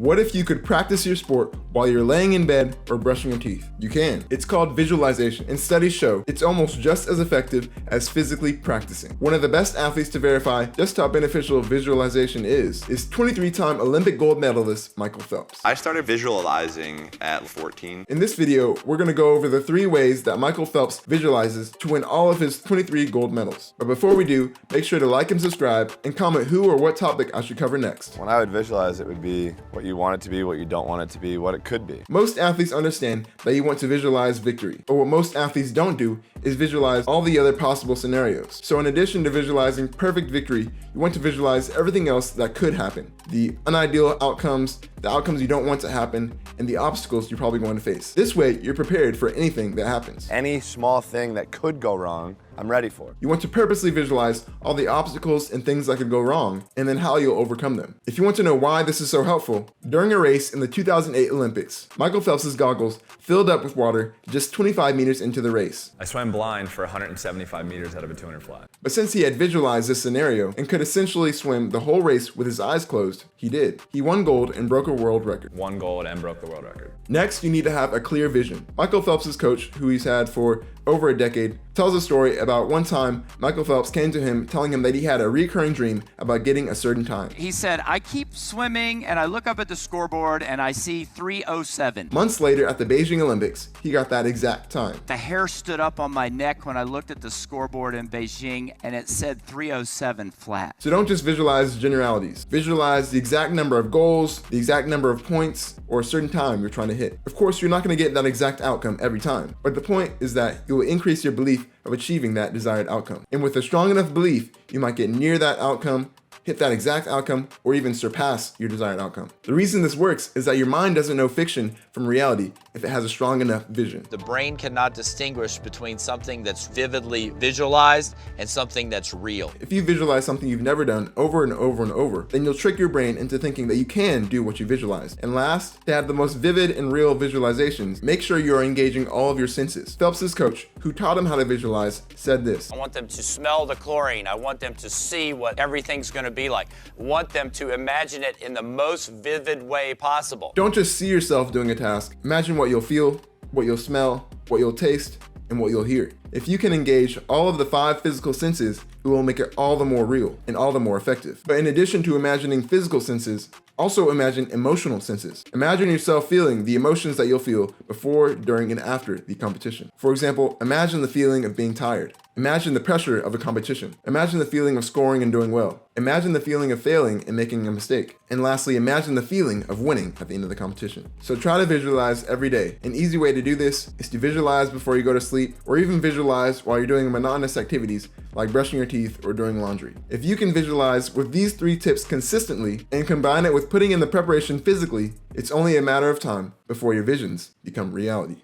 What if you could practice your sport while you're laying in bed or brushing your teeth? You can. It's called visualization, and studies show it's almost just as effective as physically practicing. One of the best athletes to verify just how beneficial visualization is 23-time Olympic gold medalist Michael Phelps. I started visualizing at 14. In this video, we're going to go over the 3 ways that Michael Phelps visualizes to win all of his 23 gold medals. But before we do, make sure to like and subscribe and comment who or what topic I should cover next. When I would visualize, it would be what you want it to be, what you don't want it to be, what it could be. Most athletes understand that you want to visualize victory, but what most athletes don't do is visualize all the other possible scenarios. So in addition to visualizing perfect victory, you want to visualize everything else that could happen. The unideal outcomes, the outcomes you don't want to happen, and the obstacles you're probably going to face. This way, you're prepared for anything that happens. Any small thing that could go wrong, I'm ready for. You want to purposely visualize all the obstacles and things that could go wrong, and then how you'll overcome them. If you want to know why this is so helpful, during a race in the 2008 Olympics, Michael Phelps' goggles filled up with water just 25 meters into the race. I swam blind for 175 meters out of a 200 flat. But since he had visualized this scenario and could essentially swim the whole race with his eyes closed, he did. He won gold and broke a world record. Won gold and broke the world record. Next, you need to have a clear vision. Michael Phelps' coach, who he's had for over a decade, tells a story about one time Michael Phelps came to him telling him that he had a recurring dream about getting a certain time. He said, I keep swimming and I look up at the scoreboard and I see 3:07. Months later at the Beijing Olympics, he got that exact time. The hair stood up on my neck when I looked at the scoreboard in Beijing and it said 3:07 flat. So don't just visualize generalities. Visualize the exact number of goals, the exact number of points, or a certain time you're trying to hit. Of course, you're not going to get that exact outcome every time, but the point is that you will increase your belief of achieving that desired outcome. And with a strong enough belief, you might get near that outcome, hit that exact outcome, or even surpass your desired outcome. The reason this works is that your mind doesn't know fiction from reality if it has a strong enough vision. The brain cannot distinguish between something that's vividly visualized and something that's real. If you visualize something you've never done over and over and over, then you'll trick your brain into thinking that you can do what you visualized. And last, to have the most vivid and real visualizations, make sure you are engaging all of your senses. Phelps' coach, who taught him how to visualize, said this. I want them to smell the chlorine. I want them to see what everything's going to be like. I want them to imagine it in the most vivid way possible. Don't just see yourself doing a task. Imagine what you'll feel, what you'll smell, what you'll taste, and what you'll hear. If you can engage all of the 5 physical senses, it will make it all the more real and all the more effective. But in addition to imagining physical senses, also imagine emotional senses. Imagine yourself feeling the emotions that you'll feel before, during, and after the competition. For example, imagine the feeling of being tired. Imagine the pressure of a competition. Imagine the feeling of scoring and doing well. Imagine the feeling of failing and making a mistake. And lastly, imagine the feeling of winning at the end of the competition. So try to visualize every day. An easy way to do this is to visualize before you go to sleep, or even visualize while you're doing monotonous activities like brushing your teeth or doing laundry. If you can visualize with these 3 tips consistently and combine it with putting in the preparation physically, it's only a matter of time before your visions become reality.